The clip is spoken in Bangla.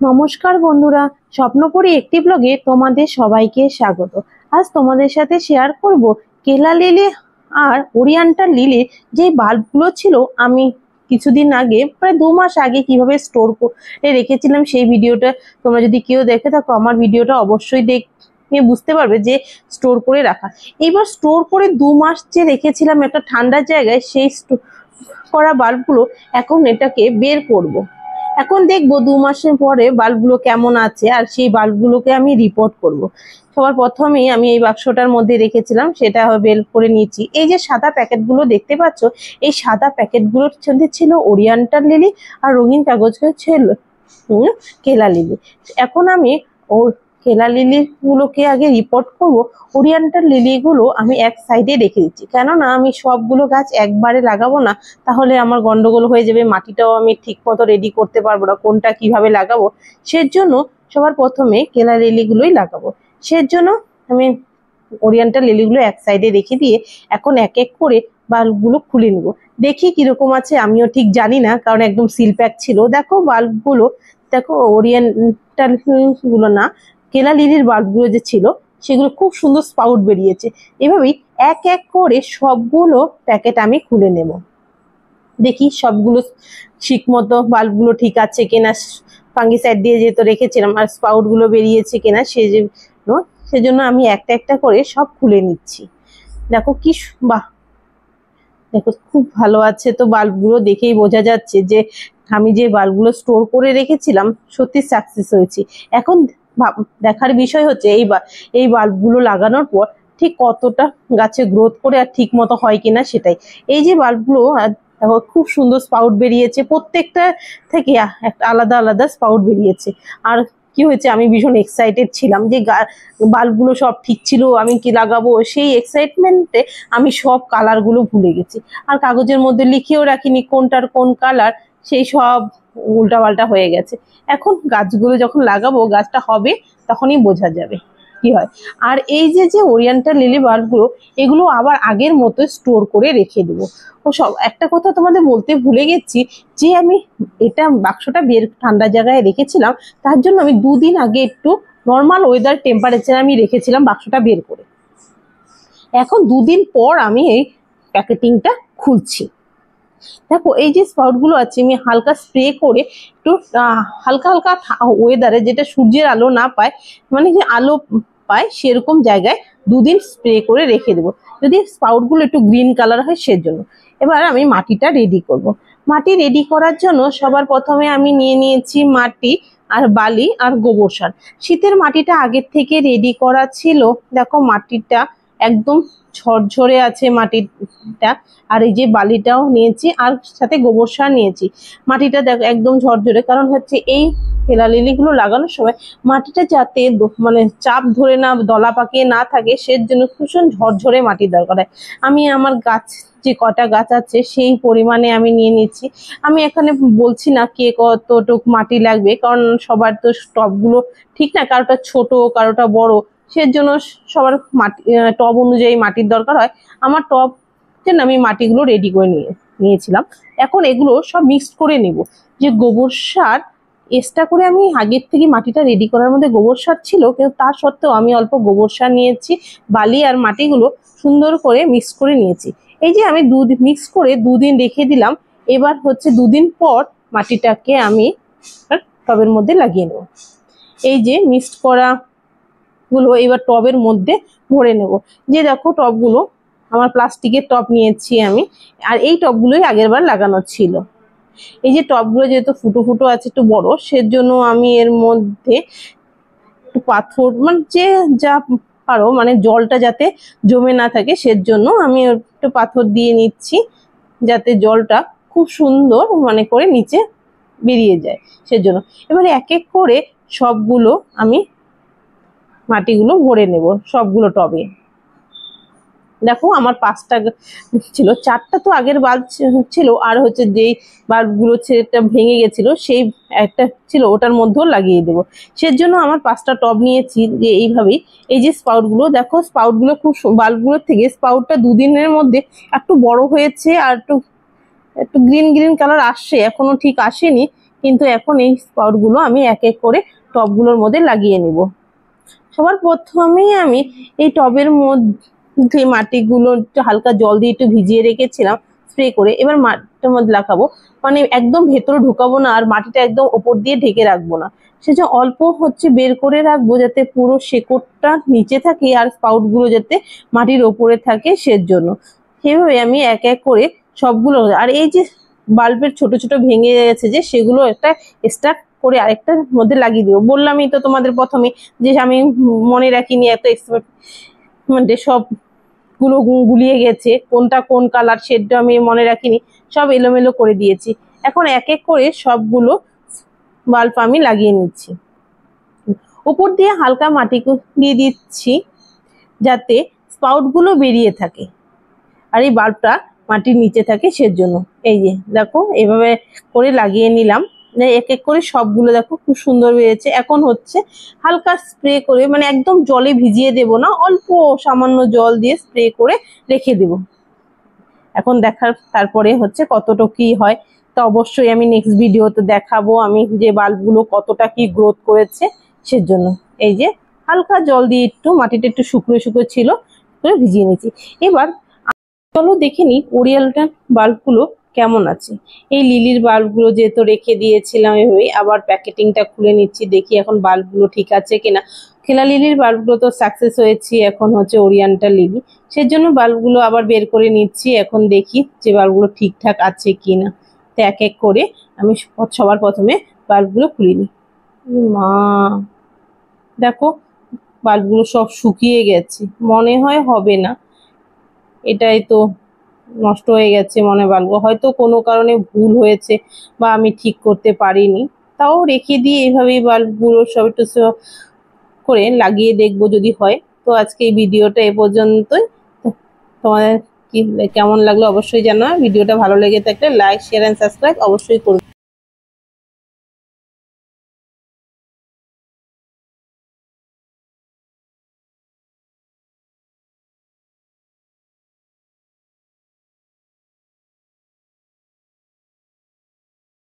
নমস্কার বন্ধুরা, স্বপ্নপুরী একটি ব্লগে তোমাদের সবাইকে স্বাগত। আজ তোমাদের সাথে শেয়ার করব কেলা লিলি আর ওরিয়েন্টাল লিলির যে বাল্বগুলো ছিল আমি কিছুদিন আগে প্রায় 2 মাস আগে কিভাবে স্টোর করে রেখেছিলাম সেই ভিডিওটা। তোমরা যদি কেউ দেখে থাকো আমার ভিডিওটা অবশ্যই দেখে বুঝতে পারবে যে স্টোর করে রাখা। এবার স্টোর করে 2 মাস যে রেখেছিলাম একটা ঠান্ডা জায়গায়, সেই স্টোর করা বাল্বগুলো এখন এটাকে বের করব। এখন দেখবো 2 মাসের পরে বাল্বগুলো কেমন আছে আর সেই বাল্বগুলোকে আমি রিপোর্ট করব। সবার প্রথমেই আমি এই বাক্সটার মধ্যে রেখেছিলাম সেটা বের করে নিয়েছি। এই যে সাদা প্যাকেটগুলো দেখতে পাচ্ছ, এই সাদা প্যাকেটগুলোর মধ্যে ছিল ওরিয়েন্টাল লিলি আর রঙিন কাগজ ছিল কেলা লিলি। এখন আমি কেলা লিলি গুলোকে আগে রিপোর্ট করব। ওরিয়েন্টাল লিলি গুলো আমি এক সাইডে রেখে দিচ্ছি, কেননা আমি সবগুলো গাছ একবারে লাগাবো না, তাহলে আমার গন্ডগোল হয়ে যাবে, মাটিটাও আমি ঠিক মতো রেডি করতে পারবো না কোনটা কিভাবে লাগাবো। সেজন্য সবার প্রথমে কেলা লিলি গুলোই লাগাবো। সেজন্য আমি ওরিয়েন্টাল লিলিগুলো এক সাইডে রেখে দিয়ে এখন এক এক করে বাল্বগুলো খুলে নিব। দেখি কিরকম আছে, আমিও ঠিক জানি না কারণ একদম সিল প্যাক ছিল। দেখো বাল্বগুলো, দেখো ওরিয়েন্টাল গুলো না, কেলা লিলির বাল্বগুলো যে ছিল সেগুলো খুব সুন্দর স্পাউট বেরিয়েছে। এভাবেই এক এক করে সবগুলো প্যাকেট আমি খুলে নেব। দেখি সবগুলো ঠিক মতো বাল্বগুলো ঠিক আছে কিনা, ফাঙ্গিসাইড দিয়ে যেহেতু রেখেছিলাম, আর স্পাউট গুলো বেরিয়েছে কিনা সেজন্য আমি একটা একটা করে সব খুলে নিচ্ছি। দেখো কি বাহ, দেখো খুব ভালো আছে। তো বাল্বগুলো দেখেই বোঝা যাচ্ছে যে আমি যে বাল্বগুলো স্টোর করে রেখেছিলাম সত্যি সাকসেস হয়েছি। এখন দেখার বিষয় হচ্ছে এই বাল্বগুলো লাগানোর পর ঠিক কতটা গাছে গ্রোথ করে আর ঠিক মতো হয় কিনা সেটাই। এই যে বাল্বগুলো দেখো খুব সুন্দর স্পাউট বেরিয়েছে, প্রত্যেকটা থেকে একটা আলাদা আলাদা স্পাউট বেরিয়েছে। আর কি হয়েছে, আমি ভীষণ এক্সাইটেড ছিলাম যে বাল্বগুলো সব ঠিক ছিল, আমি কি লাগাবো, সেই এক্সাইটমেন্টে আমি সব কালারগুলো ভুলে গেছি। আর কাগজের মধ্যে লিখেও রাখিনি কোনটার কোন কালার, সেই সব উল্টাপাল্টা হয়ে গেছে। এখন গাছগুলো যখন লাগাবো, গাছটা হবে তখনই বোঝা যাবে কি হয়। আর এই যে ওরিয়েন্টাল লিলি বাল্বগুলো, এগুলো আবার আগের মতো স্টোর করে রেখে দেবো। ও সব একটা কথা তোমাদের বলতে ভুলে গেছি, যে আমি এটা বাক্সটা বের ঠান্ডা জায়গায় রেখেছিলাম, তার জন্য আমি 2 দিন আগে একটু নর্মাল ওয়েদার টেম্পারেচার আমি রেখেছিলাম বাক্সটা বের করে। এখন 2 দিন পর আমি এই প্যাকেটিংটা খুলছি। দেখো এই যে স্পাউট গুলো আছে, আমি হালকা স্প্রে করে একটু হালকা হালকা ওয়েদারে, যেটা সূর্যের আলো না পায়, মানে যে আলো পায় সেরকম জায়গায় 2 দিন স্প্রে করে রেখে দেবো, যদি স্পাউট গুলো একটু গ্রিন কালার হয় সেজন্য। এবার আমি মাটিটা রেডি করব। মাটি রেডি করার জন্য সবার প্রথমে আমি নিয়ে নিয়েছি মাটি আর বালি আর গোবর সার। শীতের মাটিটা আগের থেকে রেডি করা ছিল। দেখো মাটিটা একদম ঝরঝরে আছে মাটিটা, আর এই যে বালিটাও নিয়েছি আর সাথে গোবর সার নিয়েছি। মাটিটা দেখো একদম ঝরঝরে, কারণ হচ্ছে এই কেলা লিলিগুলো লাগানোর সময় মাটিটা যাতে মানে চাপ ধরে না, দলা পাকিয়ে না থাকে, সেজন্য ভীষণ ঝরঝরে মাটির দরকার হয়। আমি আমার গাছ যে কটা গাছ আছে সেই পরিমাণে আমি নিয়ে নিচ্ছি। আমি এখানে বলছি না কে কতটুক মাটি লাগবে, কারণ সবার তো টবগুলো ঠিক না, কারোটা ছোট কারোটা বড়, সেজন্য সবার মাটি টব অনুযায়ী মাটির দরকার হয়। আমার টব আমি মাটিগুলো রেডি করে নিয়েছিলাম। এখন এগুলো সব মিক্সড করে নেব। যে গোবর সার এক্সট্রা করে আমি আগের থেকে মাটিটা রেডি করার মধ্যে গোবর সার ছিল, কিন্তু তার সত্ত্বেও আমি অল্প গোবর সার নিয়েছি, বালি আর মাটিগুলো সুন্দর করে মিক্স করে নিয়েছি। এই যে আমি মিক্স করে 2 দিন রেখে দিলাম। এবার হচ্ছে 2 দিন পর মাটিটাকে আমি টবের মধ্যে লাগিয়ে নেব। এই যে মিক্সড করা গুলো এবার টবের মধ্যে ভরে নেব। যে দেখো টবগুলো আমার প্লাস্টিকের টব নিয়েছি আমি, আর এই টবগুলোই আগের বার লাগানো ছিল। এই যে টবগুলো যেহেতু ফুটো ফুটো আছে একটু বড়, সেজন্য আমি এর মধ্যে একটু পাথর, মানে যে যা পারো, মানে জলটা যাতে জমে না থাকে সেজন্য আমি একটু পাথর দিয়ে নিচ্ছি, যাতে জলটা খুব সুন্দর মানে করে নিচে বেরিয়ে যায় সেজন্য। এবারে এক এক করে সবগুলো আমি মাটিগুলো ভরে নেব সবগুলো টবে। দেখো আমার 5টা ছিল, 4টা তো আগের বাল্ব ছিল, আর হচ্ছে যেই বাল্বগুলো সেটা ভেঙে গেছিল সেই একটা ছিল, ওটার মধ্যেও লাগিয়ে দেবো। সেজন্য আমার 5টা টব নিয়েছি। যে এইভাবেই এই যে স্পাউটগুলো, দেখো স্পাউটগুলো খুব বাল্বগুলোর থেকে স্পাউটটা 2 দিনের মধ্যে একটু বড় হয়েছে, আর একটু গ্রিন গ্রিন কালার আসছে, এখনো ঠিক আসেনি, কিন্তু এখন এই স্পাউটগুলো আমি এক এক করে টবগুলোর মধ্যে লাগিয়ে নিব। সবার প্রথমেই আমি এই টবের মধ্যে মাটিগুলো একটু হালকা জল দিয়ে একটু ভিজিয়ে রেখেছিলাম স্প্রে করে। এবার মাটির মধ্যে লাগাবো, মানে একদম ভেতরে ঢুকাবো না আর মাটিটা একদম ওপর দিয়ে ঢেকে রাখবো না, সেজন্য অল্প বের করে রাখবো যাতে পুরো শেকড়টা নিচে থাকে আর স্পাউট গুলো যাতে মাটির ওপরে থাকে, সেজন্য সেভাবে আমি এক এক করে সবগুলো। আর এই যে বাল্বের ছোট ছোট ভেঙে গেছে যে, সেগুলো একটা স্টার্ট করে আরেকটার মধ্যে লাগিয়ে দিব। বললামই তো তোমাদের প্রথমে যে আমি মনে রাখিনি, এত এক্সপার্ট মানে সবগুলো গুলিয়ে গেছে, কোনটা কোন কালার সেটা আমি মনে রাখিনি, সব এলোমেলো করে দিয়েছি। এখন এক এক করে সবগুলো বাল্ব আমি লাগিয়ে নিচ্ছি। উপর দিয়ে হালকা মাটি দিয়ে দিচ্ছি যাতে স্পাউট গুলো বেরিয়ে থাকে আর এই বাল্বটা মাটির নিচে থাকে, সেজন্য। এই যে দেখো এভাবে করে লাগিয়ে নিলাম, এক এক করে সবগুলো দেখো খুব সুন্দর বেরিয়েছে। এখন হালকা স্প্রে করে, মানে একদম জলে ভিজিয়ে দেব না, অল্প সামান্য জল দিয়ে স্প্রে করে রেখে দেব। এখন তারপরে কতটা কি হয় তা অবশ্যই আমি নেক্সট ভিডিওতে দেখাবো, আমি যে বাল্বগুলো কতটা কি গ্রোথ করেছে সেজন্য। এই যে হালকা জল দিয়ে একটু মাটিটা একটু শুকনো শুকনো ছিল ভিজিয়ে নিয়েছি। এবার চলো দেখে নি ওরিয়েন্টাল বাল্বগুলো কেমন আছে। এই লিলির বাল্বগুলো যেহেতু রেখে দিয়েছিলাম এভাবে, আবার প্যাকেটিংটা খুলে নিচ্ছি, দেখি এখন বাল্বগুলো ঠিক আছে কিনা। কেলা লিলির বাল্বগুলো তো সাকসেস হয়েছি, এখন ওরিয়েন্টাল লিলি, সেজন্য বাল্বগুলো আবার বের করে নিচ্ছি। এখন দেখি যে বাল্বগুলো ঠিকঠাক আছে কিনা। তো এক এক করে আমি সবার প্রথমে বাল্বগুলো খুলে নিই। মা দেখো বাল্বগুলো সব শুকিয়ে গেছে, মনে হয় হবে না, এটাই তো নষ্ট হয়ে গেছে মনে। বাল্ব হয়তো কোনো কারণে ভুল হয়েছে বা আমি ঠিক করতে পারিনি, তাও রেখে দিয়ে এইভাবেই বাল্বগুলো সব একটু করে লাগিয়ে দেখবো যদি হয়। তো আজকে এই ভিডিওটা এ পর্যন্তই। তোমাদের কি কেমন লাগলো অবশ্যই জানাও। ভিডিওটা ভালো লেগে থাকলে লাইক, শেয়ার এন্ড সাবস্ক্রাইব অবশ্যই করবে।